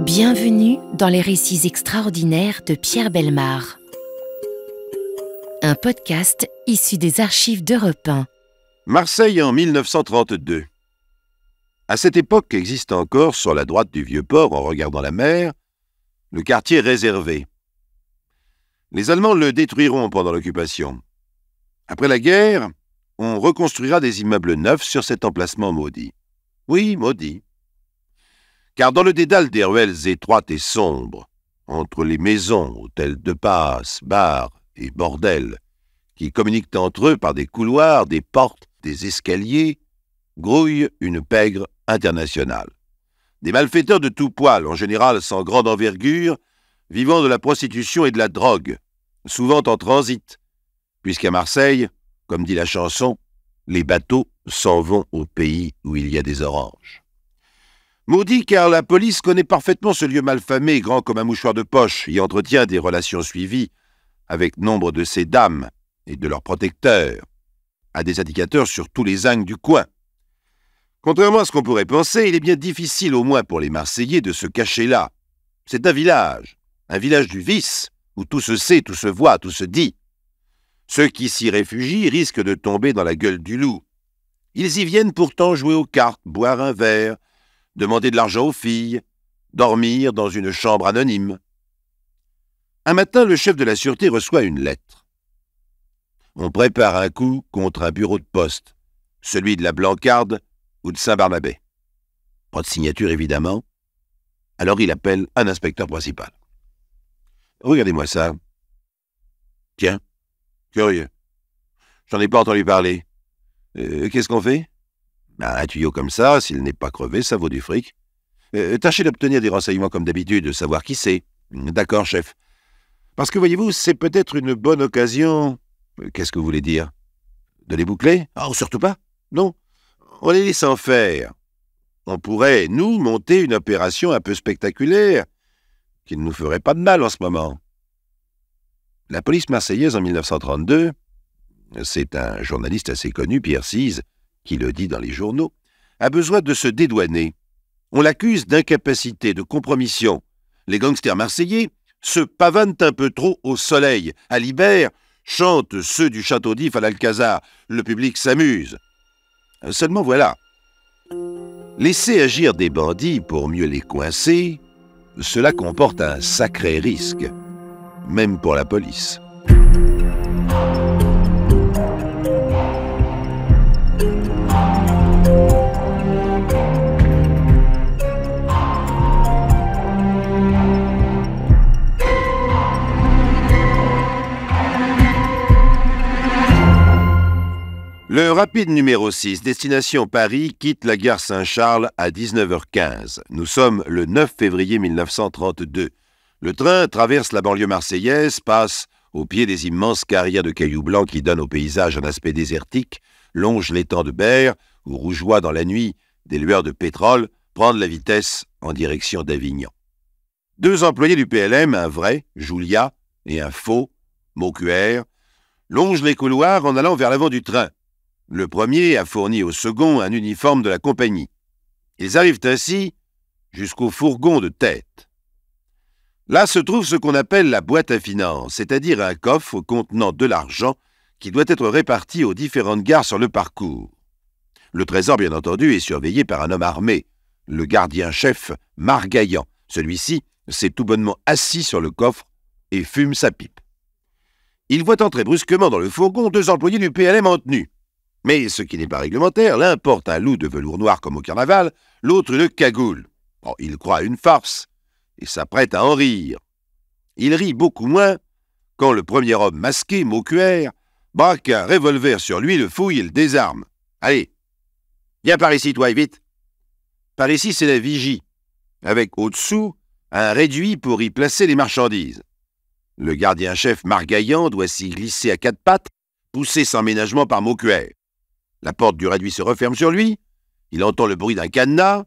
Bienvenue dans les récits extraordinaires de Pierre Bellemare. Un podcast issu des archives d'Europe 1. Marseille en 1932. À cette époque existe encore, sur la droite du Vieux-Port, en regardant la mer, le quartier réservé. Les Allemands le détruiront pendant l'occupation. Après la guerre, on reconstruira des immeubles neufs sur cet emplacement maudit. Oui, maudit. Car dans le dédale des ruelles étroites et sombres, entre les maisons, hôtels de passe, bars et bordels, qui communiquent entre eux par des couloirs, des portes, des escaliers, grouille une pègre internationale. Des malfaiteurs de tout poil, en général sans grande envergure, vivant de la prostitution et de la drogue, souvent en transit, puisqu'à Marseille, comme dit la chanson, les bateaux s'en vont au pays où il y a des oranges. Maudit car la police connaît parfaitement ce lieu malfamé, grand comme un mouchoir de poche, y entretient des relations suivies avec nombre de ces dames et de leurs protecteurs, à des indicateurs sur tous les angles du coin. Contrairement à ce qu'on pourrait penser, il est bien difficile au moins pour les Marseillais de se cacher là. C'est un village du vice, où tout se sait, tout se voit, tout se dit. Ceux qui s'y réfugient risquent de tomber dans la gueule du loup. Ils y viennent pourtant jouer aux cartes, boire un verre, demander de l'argent aux filles, dormir dans une chambre anonyme. Un matin, le chef de la sûreté reçoit une lettre. On prépare un coup contre un bureau de poste, celui de la Blancarde ou de Saint-Barnabé. Pas de signature, évidemment. Alors il appelle un inspecteur principal. « Regardez-moi ça. Tiens, curieux. J'en ai pas entendu parler. Qu'est-ce qu'on fait ? Un tuyau comme ça, s'il n'est pas crevé, ça vaut du fric. Tâchez d'obtenir des renseignements comme d'habitude, de savoir qui c'est. D'accord, chef. Parce que, voyez-vous, c'est peut-être une bonne occasion... Qu'est-ce que vous voulez dire ? De les boucler ? Oh, surtout pas. Non. On les laisse en faire. On pourrait, nous, monter une opération un peu spectaculaire, qui ne nous ferait pas de mal en ce moment. La police marseillaise en 1932, c'est un journaliste assez connu, Pierre Cise, qui le dit dans les journaux, a besoin de se dédouaner. On l'accuse d'incapacité, de compromission. Les gangsters marseillais se pavanent un peu trop au soleil. À l'hiver, chantent ceux du Château d'If à l'Alcazar. Le public s'amuse. Seulement voilà. Laisser agir des bandits pour mieux les coincer, cela comporte un sacré risque, même pour la police. Le rapide numéro 6, destination Paris, quitte la gare Saint-Charles à 19h15. Nous sommes le 9 février 1932. Le train traverse la banlieue marseillaise, passe au pied des immenses carrières de cailloux blancs qui donnent au paysage un aspect désertique, longe l'étang de Berre, où rougeoient dans la nuit des lueurs de pétrole, prendre la vitesse en direction d'Avignon. Deux employés du PLM, un vrai, Julia, et un faux, Maucuère, longent les couloirs en allant vers l'avant du train. Le premier a fourni au second un uniforme de la compagnie. Ils arrivent ainsi jusqu'au fourgon de tête. Là se trouve ce qu'on appelle la boîte à finances, c'est-à-dire un coffre contenant de l'argent qui doit être réparti aux différentes gares sur le parcours. Le trésor, bien entendu, est surveillé par un homme armé, le gardien-chef Margaillan. Celui-ci s'est tout bonnement assis sur le coffre et fume sa pipe. Il voit entrer brusquement dans le fourgon deux employés du PLM en tenue. Mais ce qui n'est pas réglementaire, l'un porte un loup de velours noir comme au carnaval, l'autre une cagoule. Il croit à une farce et s'apprête à en rire. Il rit beaucoup moins quand le premier homme masqué, Maucuère, braque un revolver sur lui, le fouille et le désarme. « Allez, viens par ici, toi, et vite !» Par ici, c'est la vigie, avec au-dessous un réduit pour y placer les marchandises. Le gardien-chef Margaillan doit s'y glisser à quatre pattes, poussé sans ménagement par Maucuère. La porte du réduit se referme sur lui. Il entend le bruit d'un cadenas.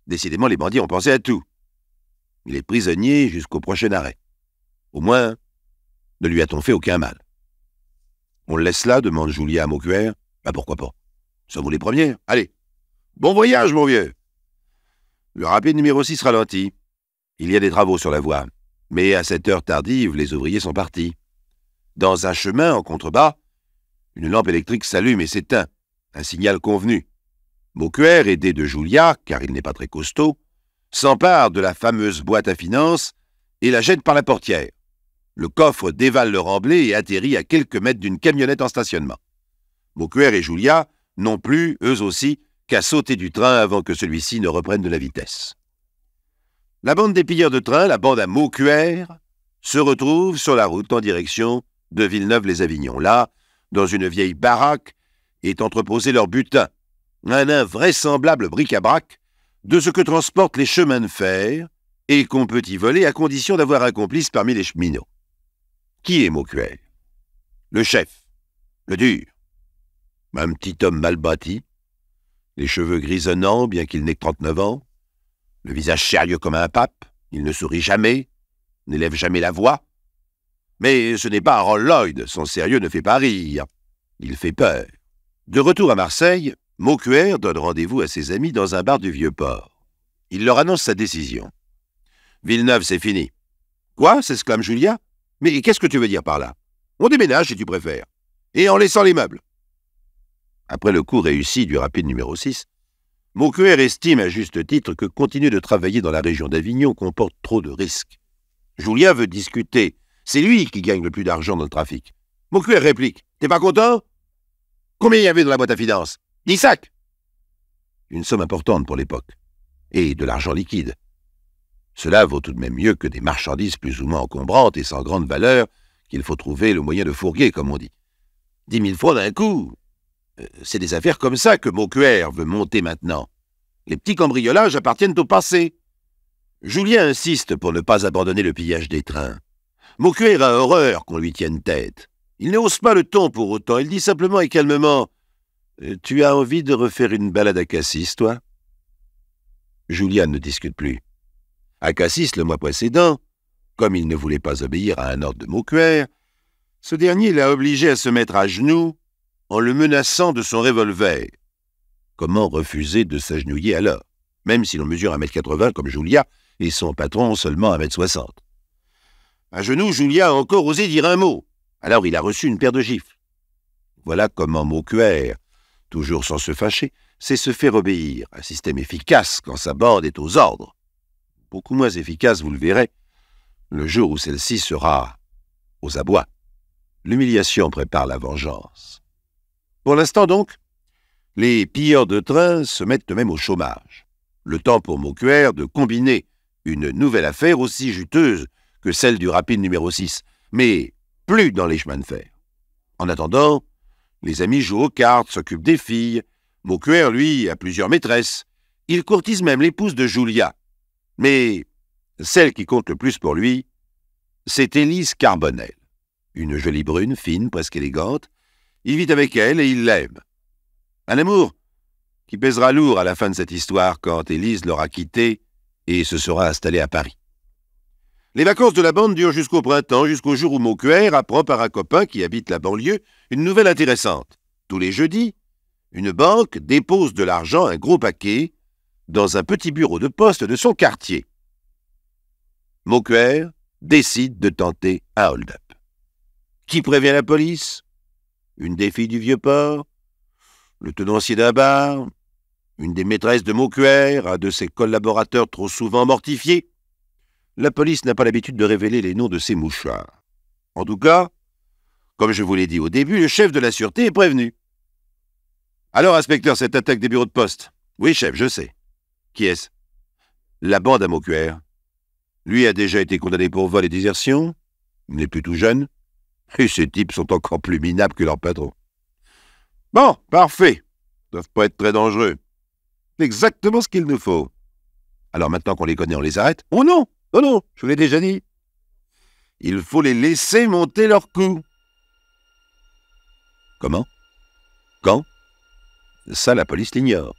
Décidément, les bandits ont pensé à tout. Il est prisonnier jusqu'au prochain arrêt. Au moins, ne lui a-t-on fait aucun mal. On le laisse là, demande Julia à Maucuère. Pourquoi pas. Ça vaut les premières. Allez, bon voyage, mon vieux. Le rapide numéro 6 ralentit. Il y a des travaux sur la voie. Mais à cette heure tardive, les ouvriers sont partis. Dans un chemin, en contrebas, une lampe électrique s'allume et s'éteint. Un signal convenu. Maucuère, aidé de Julia, car il n'est pas très costaud, s'empare de la fameuse boîte à finances et la jette par la portière. Le coffre dévale le remblai et atterrit à quelques mètres d'une camionnette en stationnement. Maucuère et Julia n'ont plus, eux aussi, qu'à sauter du train avant que celui-ci ne reprenne de la vitesse. La bande des pilleurs de train, la bande à Maucuère, se retrouve sur la route en direction de Villeneuve-les-Avignon. Là, dans une vieille baraque, est entreposé leur butin, un invraisemblable bric-à-brac de ce que transportent les chemins de fer et qu'on peut y voler à condition d'avoir un complice parmi les cheminots. Qui est Maucuère? Le chef, le dur. Un petit homme mal bâti, les cheveux grisonnants bien qu'il n'ait que 39 ans, le visage sérieux comme un pape, il ne sourit jamais, n'élève jamais la voix. Mais ce n'est pas Harold Lloyd, son sérieux ne fait pas rire, il fait peur. De retour à Marseille, Maucuère donne rendez-vous à ses amis dans un bar du Vieux-Port. Il leur annonce sa décision. « Villeneuve, c'est fini. »« Quoi » s'exclame Julia. « Mais qu'est-ce que tu veux dire par là ? On déménage si tu préfères. Et en laissant les meubles. » Après le coup réussi du rapide numéro 6, Maucuère estime à juste titre que continuer de travailler dans la région d'Avignon comporte trop de risques. Julia veut discuter. C'est lui qui gagne le plus d'argent dans le trafic. Maucuère réplique. « T'es pas content ? Combien il y avait dans la boîte à finances ? 10 sacs !» Une somme importante pour l'époque. Et de l'argent liquide. Cela vaut tout de même mieux que des marchandises plus ou moins encombrantes et sans grande valeur qu'il faut trouver le moyen de fourguer, comme on dit. 10 000 francs d'un coup. C'est des affaires comme ça que Maucuère veut monter maintenant. Les petits cambriolages appartiennent au passé. Julien insiste pour ne pas abandonner le pillage des trains. Maucuère a horreur qu'on lui tienne tête. Il ne hausse pas le ton pour autant. Il dit simplement et calmement « Tu as envie de refaire une balade à Cassis, toi ?» Julien ne discute plus. À Cassis, le mois précédent, comme il ne voulait pas obéir à un ordre de Maucuère, ce dernier l'a obligé à se mettre à genoux en le menaçant de son revolver. Comment refuser de s'agenouiller alors, même si l'on mesure 1,80 m comme Julia et son patron seulement 1,60 m. À genoux, Julia a encore osé dire un mot. Alors il a reçu une paire de gifles. Voilà comment Maucuère, toujours sans se fâcher, sait se faire obéir, un système efficace quand sa bande est aux ordres. Beaucoup moins efficace, vous le verrez, le jour où celle-ci sera aux abois. L'humiliation prépare la vengeance. Pour l'instant donc, les pilleurs de train se mettent eux-mêmes au chômage. Le temps pour Maucuère de combiner une nouvelle affaire aussi juteuse que celle du rapide numéro 6, mais plus dans les chemins de fer. En attendant, les amis jouent aux cartes, s'occupent des filles. Maucuère, lui, a plusieurs maîtresses. Il courtise même l'épouse de Julia. Mais celle qui compte le plus pour lui, c'est Élise Carbonel. Une jolie brune, fine, presque élégante. Il vit avec elle et il l'aime. Un amour qui pèsera lourd à la fin de cette histoire quand Élise l'aura quitté et se sera installée à Paris. Les vacances de la bande durent jusqu'au printemps, jusqu'au jour où Maucuère apprend par un copain qui habite la banlieue une nouvelle intéressante. Tous les jeudis, une banque dépose de l'argent, un gros paquet, dans un petit bureau de poste de son quartier. Maucuère décide de tenter un hold-up. Qui prévient la police? Une des filles du Vieux-Port? Le tenancier d'un bar? Une des maîtresses de Maucuère, un de ses collaborateurs trop souvent mortifiés? La police n'a pas l'habitude de révéler les noms de ses mouchards. En tout cas, comme je vous l'ai dit au début, le chef de la sûreté est prévenu. « Alors, inspecteur, cette attaque des bureaux de poste ?»« Oui, chef, je sais. »« Qui est-ce ?»« La bande à Maucuère. Lui a déjà été condamné pour vol et désertion. Il n'est plus tout jeune. Et ces types sont encore plus minables que leur patron. »« Bon, parfait. Ils doivent pas être très dangereux. C'est exactement ce qu'il nous faut. Alors maintenant qu'on les connaît, on les arrête ? Oh non! Oh non, je vous l'ai déjà dit. Il faut les laisser monter leur coup. » Comment? Quand? Ça, la police l'ignore.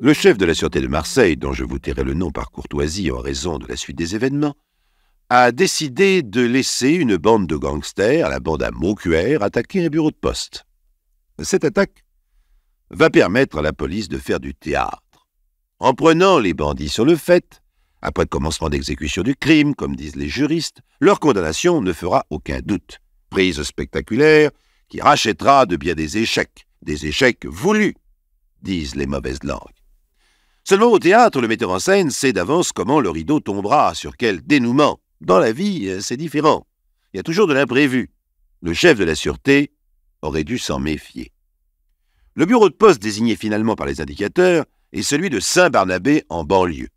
Le chef de la sûreté de Marseille, dont je vous tairai le nom par courtoisie en raison de la suite des événements, a décidé de laisser une bande de gangsters, la bande à Maucuère, attaquer un bureau de poste. Cette attaque va permettre à la police de faire du théâtre. En prenant les bandits sur le fait, après le commencement d'exécution du crime, comme disent les juristes, leur condamnation ne fera aucun doute. Prise spectaculaire qui rachètera de bien des échecs voulus, disent les mauvaises langues. Seulement au théâtre, le metteur en scène sait d'avance comment le rideau tombera, sur quel dénouement. Dans la vie, c'est différent. Il y a toujours de l'imprévu. Le chef de la sûreté aurait dû s'en méfier. Le bureau de poste désigné finalement par les indicateurs est celui de Saint-Barnabé en banlieue.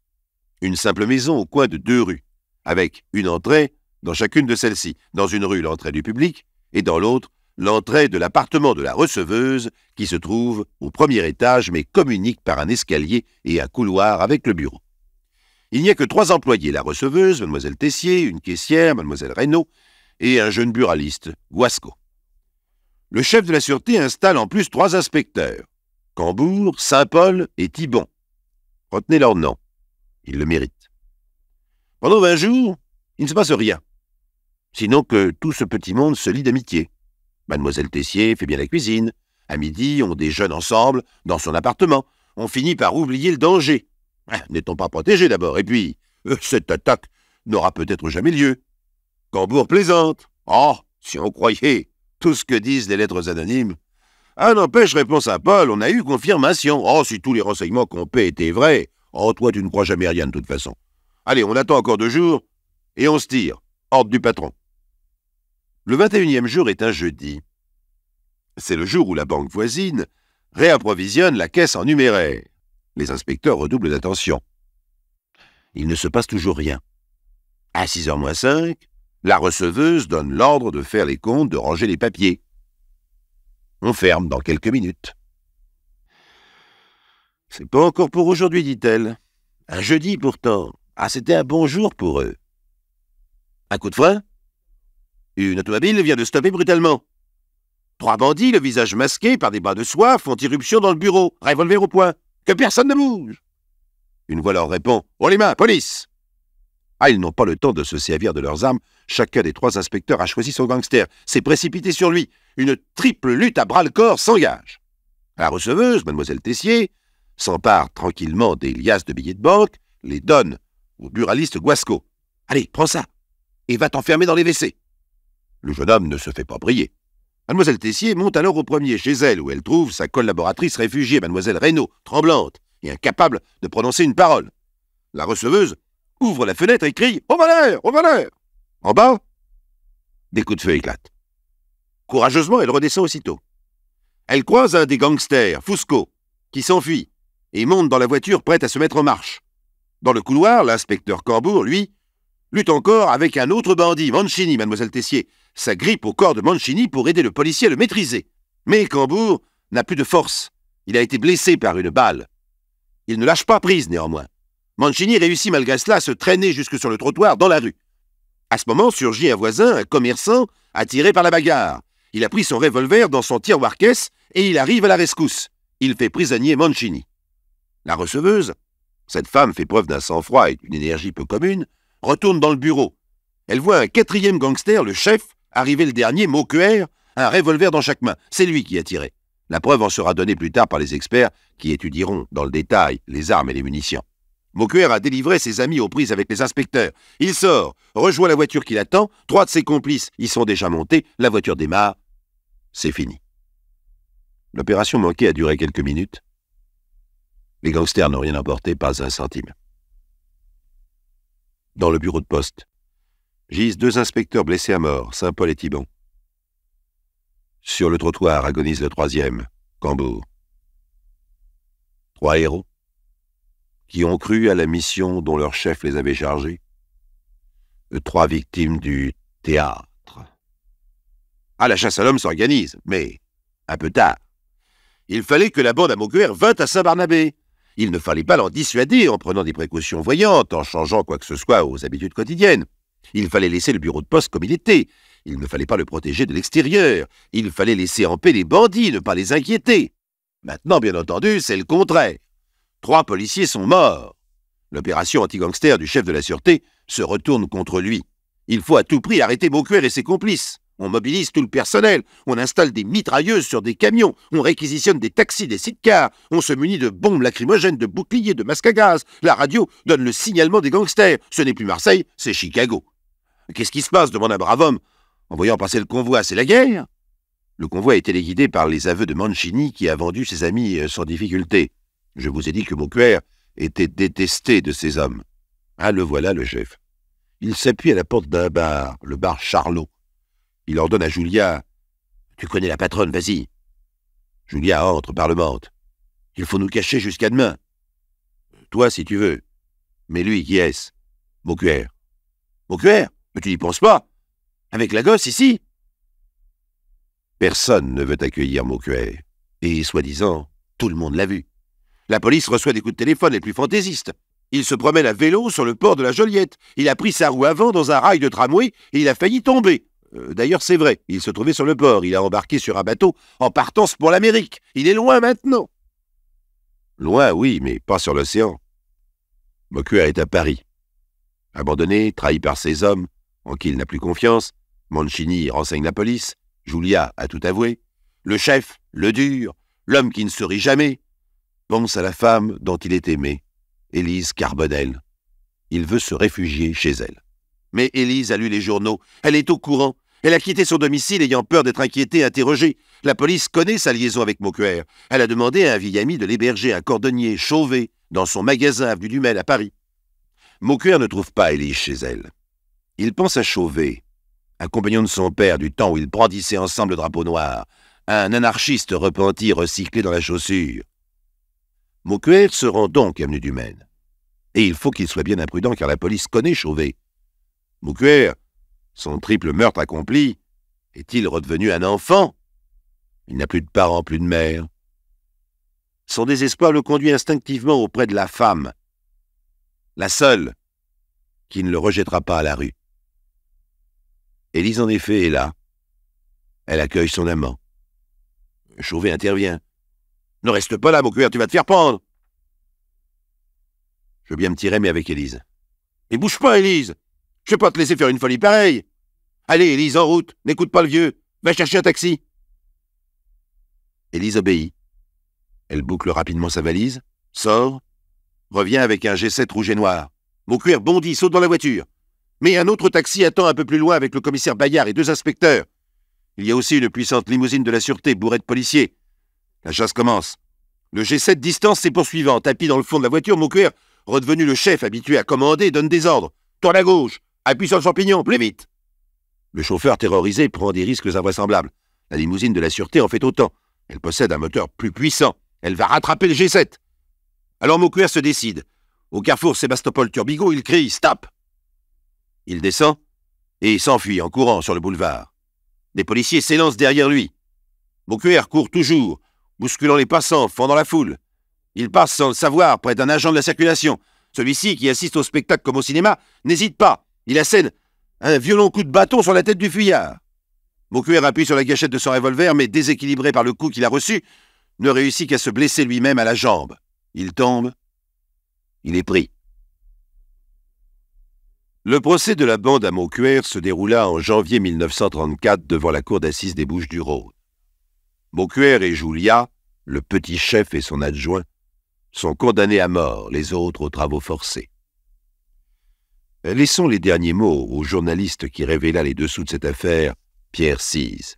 Une simple maison au coin de 2 rues, avec une entrée dans chacune de celles-ci. Dans une rue, l'entrée du public, et dans l'autre, l'entrée de l'appartement de la receveuse qui se trouve au 1er étage mais communique par un escalier et un couloir avec le bureau. Il n'y a que 3 employés, la receveuse, Mlle Tessier, une caissière, Mlle Reynaud, et un jeune buraliste, Guasco. Le chef de la sûreté installe en plus 3 inspecteurs, Cambour, Saint-Paul et Thibon. Retenez leur nom, ils le méritent. Pendant 20 jours, il ne se passe rien, sinon que tout ce petit monde se lie d'amitié. Mlle Tessier fait bien la cuisine, à midi on déjeune ensemble dans son appartement, on finit par oublier le danger. N'est-on pas protégé d'abord? Et puis, cette attaque n'aura peut-être jamais lieu. Cambour plaisante. Oh, si on croyait tout ce que disent les lettres anonymes. Ah, n'empêche, répond Saint-Paul, on a eu confirmation. Oh, si tous les renseignements qu'on paie étaient vrais. Oh, toi, tu ne crois jamais rien de toute façon. Allez, on attend encore 2 jours et on se tire. Ordre du patron. Le 21e jour est un jeudi. C'est le jour où la banque voisine réapprovisionne la caisse en numéraire. Les inspecteurs redoublent d'attention. Il ne se passe toujours rien. À 6h moins 5, la receveuse donne l'ordre de faire les comptes, de ranger les papiers. On ferme dans quelques minutes. « C'est pas encore pour aujourd'hui, dit-elle. Un jeudi pourtant. Ah, c'était un bon jour pour eux. » Un coup de frein. Une automobile vient de stopper brutalement. 3 bandits, le visage masqué par des bras de soie, font irruption dans le bureau, revolver au poing. Que personne ne bouge. Une voix leur répond « Haut les mains, police !» Ah, ils n'ont pas le temps de se servir de leurs armes. Chacun des 3 inspecteurs a choisi son gangster, s'est précipité sur lui. Une triple lutte à bras-le-corps s'engage. La receveuse, Mlle Tessier, s'empare tranquillement des liasses de billets de banque, les donne au buraliste Guasco. « Allez, prends ça, et va t'enfermer dans les WC. » Le jeune homme ne se fait pas prier. Mlle Tessier monte alors au premier chez elle, où elle trouve sa collaboratrice réfugiée, Mlle Reynaud, tremblante et incapable de prononcer une parole. La receveuse ouvre la fenêtre et crie « Au voleur! Au voleur !» En bas, des coups de feu éclatent. Courageusement, elle redescend aussitôt. Elle croise un des gangsters, Fusco, qui s'enfuit et monte dans la voiture prête à se mettre en marche. Dans le couloir, l'inspecteur Cambour, lui, lutte encore avec un autre bandit, Mancini, Mlle Tessier, s'agrippe au corps de Mancini pour aider le policier à le maîtriser. Mais Cambour n'a plus de force. Il a été blessé par une balle. Il ne lâche pas prise, néanmoins. Mancini réussit malgré cela à se traîner jusque sur le trottoir dans la rue. À ce moment surgit un voisin, un commerçant, attiré par la bagarre. Il a pris son revolver dans son tiroir-caisse et il arrive à la rescousse. Il fait prisonnier Mancini. La receveuse, cette femme fait preuve d'un sang-froid et d'une énergie peu commune, retourne dans le bureau. Elle voit un 4e gangster, le chef, arriver le dernier, Maucuère, un revolver dans chaque main. C'est lui qui a tiré. La preuve en sera donnée plus tard par les experts qui étudieront dans le détail les armes et les munitions. Maucuère a délivré ses amis aux prises avec les inspecteurs. Il sort, rejoint la voiture qui l'attend, 3 de ses complices y sont déjà montés, la voiture démarre. C'est fini. L'opération manquée a duré quelques minutes. Les gangsters n'ont rien emporté, pas un centime. Dans le bureau de poste, gisent 2 inspecteurs blessés à mort, Saint-Paul et Thibon. Sur le trottoir agonise le 3e, Cambour. 3 héros qui ont cru à la mission dont leur chef les avait chargés. 3 victimes du théâtre. Ah, la chasse à l'homme s'organise, mais un peu tard. Il fallait que la bande à Maucuère vînt à Saint-Barnabé. Il ne fallait pas l'en dissuader en prenant des précautions voyantes, en changeant quoi que ce soit aux habitudes quotidiennes. Il fallait laisser le bureau de poste comme il était. Il ne fallait pas le protéger de l'extérieur. Il fallait laisser en paix les bandits, ne pas les inquiéter. Maintenant, bien entendu, c'est le contraire. 3 policiers sont morts. L'opération anti-gangster du chef de la sûreté se retourne contre lui. Il faut à tout prix arrêter Maucuère et ses complices. On mobilise tout le personnel, on installe des mitrailleuses sur des camions, on réquisitionne des taxis, des sidecars, on se munit de bombes lacrymogènes, de boucliers, de masques à gaz. La radio donne le signalement des gangsters. Ce n'est plus Marseille, c'est Chicago. Qu'est-ce qui se passe demande un brave homme. En voyant passer le convoi, c'est la guerre. Le convoi est téléguidé par les aveux de Mancini qui a vendu ses amis sans difficulté. Je vous ai dit que Maucuère était détesté de ses hommes. Ah, le voilà, le chef. Il s'appuie à la porte d'un bar, le bar Charlot. Il ordonne à Julia « Tu connais la patronne, vas-y. » Julia entre, parlemente. « Il faut nous cacher jusqu'à demain. »« Toi, si tu veux. » « Mais lui, qui est-ce ?»« Maucuère. »« Maucuère ? Mais tu n'y penses pas. Avec la gosse, ici ?» Personne ne veut accueillir Maucuère. Et, soi-disant, tout le monde l'a vu. La police reçoit des coups de téléphone les plus fantaisistes. Il se promène à vélo sur le port de la Joliette. Il a pris sa roue avant dans un rail de tramway et il a failli tomber. D'ailleurs, c'est vrai, il se trouvait sur le port. Il a embarqué sur un bateau en partance pour l'Amérique. Il est loin maintenant. Loin, oui, mais pas sur l'océan. Maucuère est à Paris. Abandonné, trahi par ses hommes, en qui il n'a plus confiance, Mancini renseigne la police, Julia a tout avoué. Le chef, le dur, l'homme qui ne se rit jamais, pense à la femme dont il est aimé, Élise Carbonel. Il veut se réfugier chez elle. Mais Élise a lu les journaux, elle est au courant. Elle a quitté son domicile ayant peur d'être inquiétée et interrogée. La police connaît sa liaison avec Maucuère. Elle a demandé à un vieil ami de l'héberger, un cordonnier Chauvet, dans son magasin avenue du Mail à Paris. Maucuère ne trouve pas Élise chez elle. Il pense à Chauvet, un compagnon de son père du temps où ils brandissaient ensemble le drapeau noir, un anarchiste repenti recyclé dans la chaussure. Maucuère se rend donc avenue du Maine. Et il faut qu'il soit bien imprudent car la police connaît Chauvet. Maucuère, son triple meurtre accompli, est-il redevenu un enfant? Il n'a plus de parents, plus de mère. Son désespoir le conduit instinctivement auprès de la femme, la seule qui ne le rejettera pas à la rue. Élise, en effet, est là. Elle accueille son amant. Chauvet intervient. « Ne reste pas là, Maucuère, tu vas te faire prendre !» Je veux bien me tirer, mais avec Élise. « Mais bouge pas, Élise! Je vais pas te laisser faire une folie pareille! Allez, Élise, en route, n'écoute pas le vieux, va chercher un taxi !» Élise obéit. Elle boucle rapidement sa valise, sort, revient avec un G7 rouge et noir. Maucuère bondit, saute dans la voiture. Mais un autre taxi attend un peu plus loin avec le commissaire Bayard et 2 inspecteurs. Il y a aussi une puissante limousine de la sûreté bourrée de policiers. La chasse commence. Le G7 distance ses poursuivants. Tapis dans le fond de la voiture, Maucuère, redevenu le chef habitué à commander, donne des ordres. Tourne à gauche, appuie sur le champignon, plus vite. Le chauffeur terrorisé prend des risques invraisemblables. La limousine de la sûreté en fait autant. Elle possède un moteur plus puissant. Elle va rattraper le G7. Alors Maucuère se décide. Au carrefour Sébastopol-Turbigo, il crie « Stop !» Il descend et s'enfuit en courant sur le boulevard. Des policiers s'élancent derrière lui. Maucuère court toujours, bousculant les passants, fendant la foule. Il passe sans le savoir près d'un agent de la circulation. Celui-ci, qui assiste au spectacle comme au cinéma, n'hésite pas. Il assène un violent coup de bâton sur la tête du fuyard. Maucuère appuie sur la gâchette de son revolver, mais déséquilibré par le coup qu'il a reçu, ne réussit qu'à se blesser lui-même à la jambe. Il tombe. Il est pris. Le procès de la bande à Maucuère se déroula en janvier 1934 devant la cour d'assises des Bouches-du-Rhône. Maucuère et Julia, le petit chef et son adjoint, sont condamnés à mort, les autres aux travaux forcés. Laissons les derniers mots au journaliste qui révéla les dessous de cette affaire, Pierre Cise.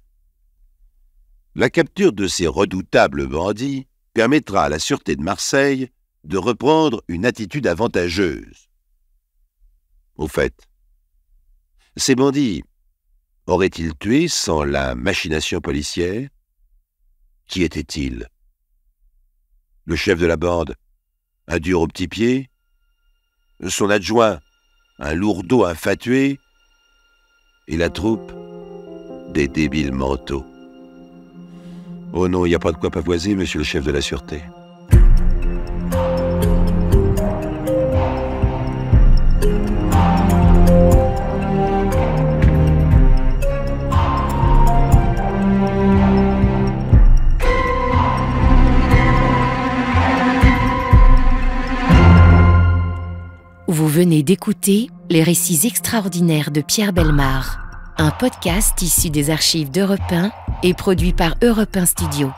La capture de ces redoutables bandits permettra à la Sûreté de Marseille de reprendre une attitude avantageuse. Au fait, ces bandits auraient-ils tué sans la machination policière? Qui était-il? Le chef de la bande, un dur au petit pied? Son adjoint, un lourdeau infatué? Et la troupe, des débiles mentaux? Oh non, il n'y a pas de quoi pavoiser, monsieur le chef de la Sûreté. Vous venez d'écouter Les récits extraordinaires de Pierre Bellemare, un podcast issu des archives d'Europe 1 et produit par Europe 1 Studio.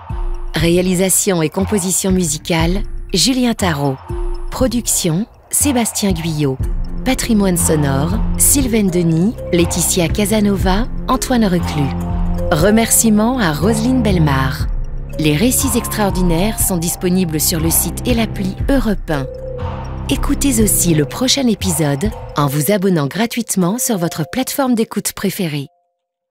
Réalisation et composition musicale, Julien Tarot. Production, Sébastien Guyot. Patrimoine sonore, Sylvaine Denis, Laetitia Casanova, Antoine Reclus. Remerciements à Roselyne Bellemare. Les récits extraordinaires sont disponibles sur le site et l'appli Europe 1. Écoutez aussi le prochain épisode en vous abonnant gratuitement sur votre plateforme d'écoute préférée.